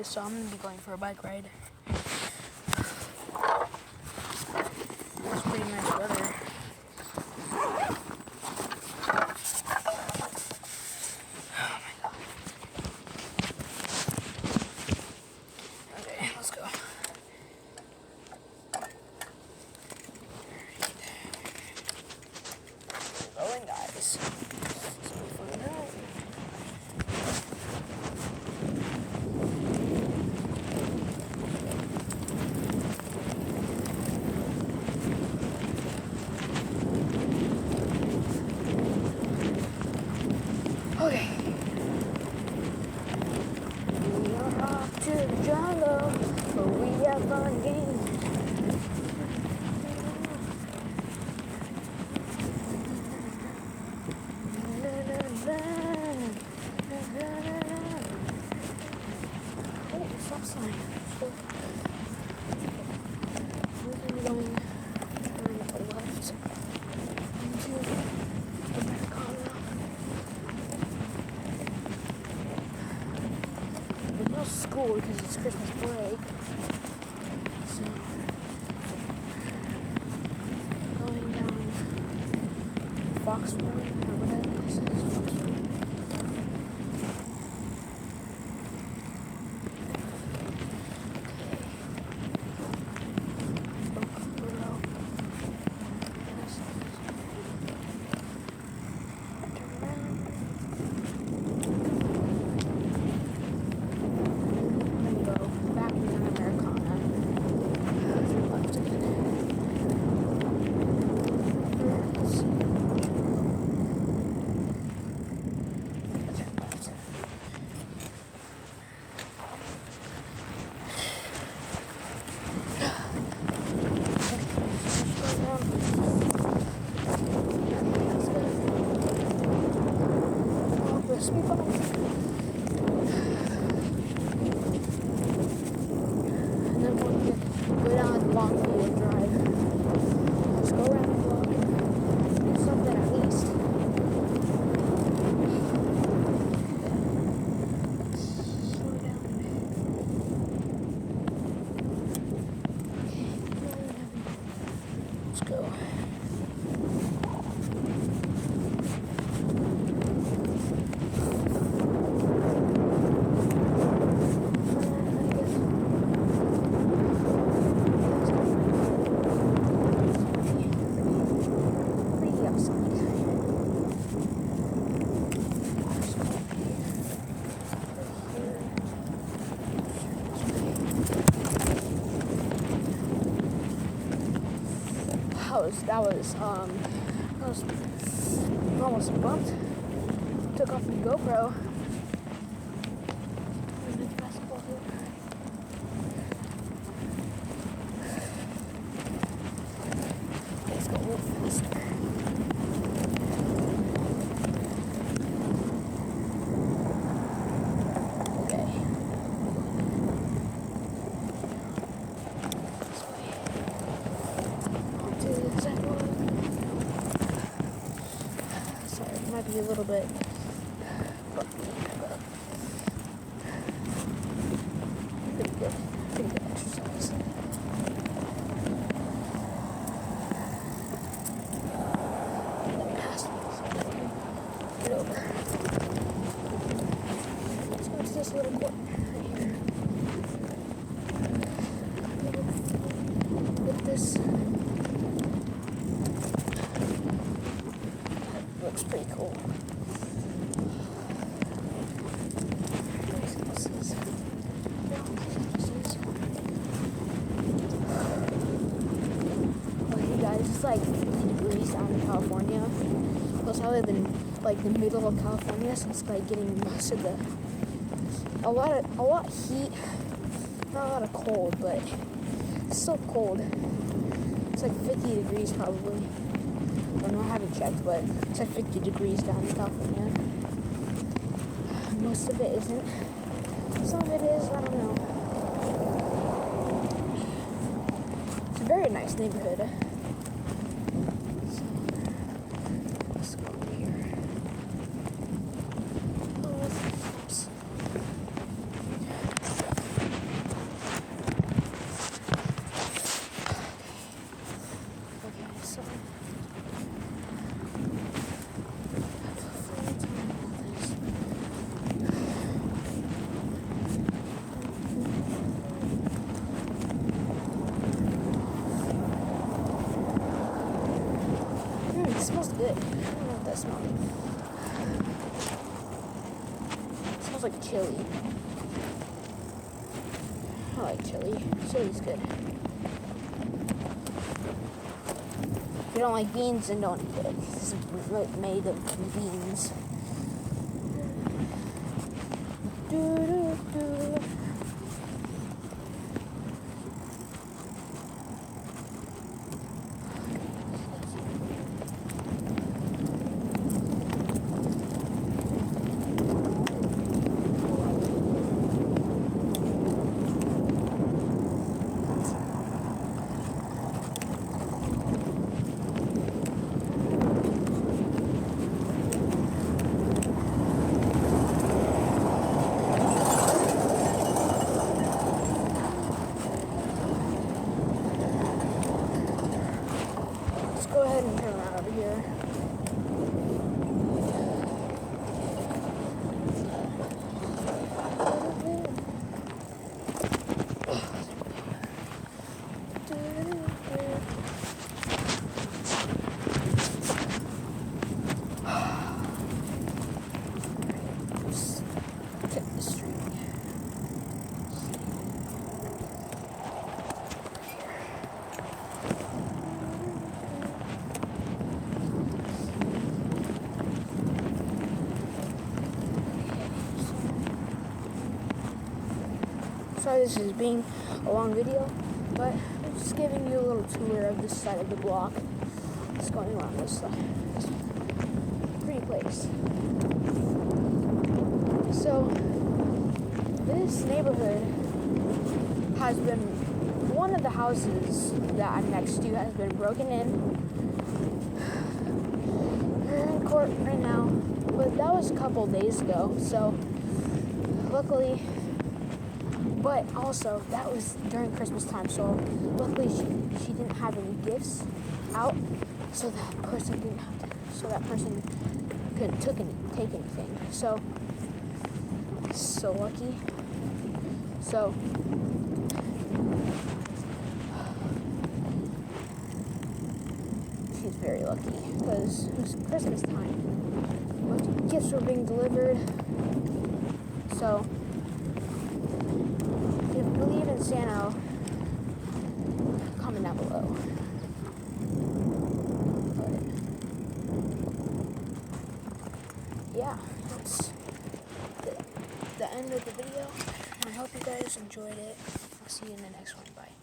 guys, so I'm gonna be going for a bike ride. It's pretty nice weather. Oh my god. Okay, let's go. We're going, guys. It's gonna be fun ride. Okay. We are off to the jungle, where we have fun games. Oh, stop sign. We're going to turn left into Americana. There's no school because it's Christmas break. So, going down Foxwood, or whatever this is. Foxwood. Speed bump. And then we'll go down the Longfield Drive. Let's go around the block. Do something at least. Slow down. Let's go. That was almost bumped. Took off the GoPro. There's basketball here. Let's go a little faster. Okay. This way. Onto the sidewalk. Sorry, it might be a little bit bumpy, but pretty good exercise. Past me, so get over. Let's go to this little court right here. With this. Looks pretty cool. Okay guys, it's like 50 degrees down in California. Plus I live in like the middle of California, so it's like getting most of the a lot of heat, not a lot of cold, but it's still cold. It's like 50 degrees probably. I don't know, I haven't checked, but it's like 50 degrees down in California. Most of it isn't. Some of it is, I don't know. It's a very nice neighborhood. So, let's go over here. Oh, oops. smells like chili. I like chili. Chili's good. If you don't like beans, then don't eat it. This is made of beans. Go ahead and turn around over here. Check the street. Sorry this is being a long video, but I'm just giving you a little tour of this side of the block. Just going around this side. It's a pretty place. So, this neighborhood has been, one of the houses that I'm next to has been broken in. We're in court right now, but that was a couple days ago, so luckily. But also, that was during Christmas time, so luckily she didn't have any gifts out, so that person couldn't take anything. So lucky. So she's very lucky because it was Christmas time. Gifts were being delivered. So if you believe in Santa, comment down below. But yeah, that's the end of the video. I hope you guys enjoyed it. I'll see you in the next one. Bye.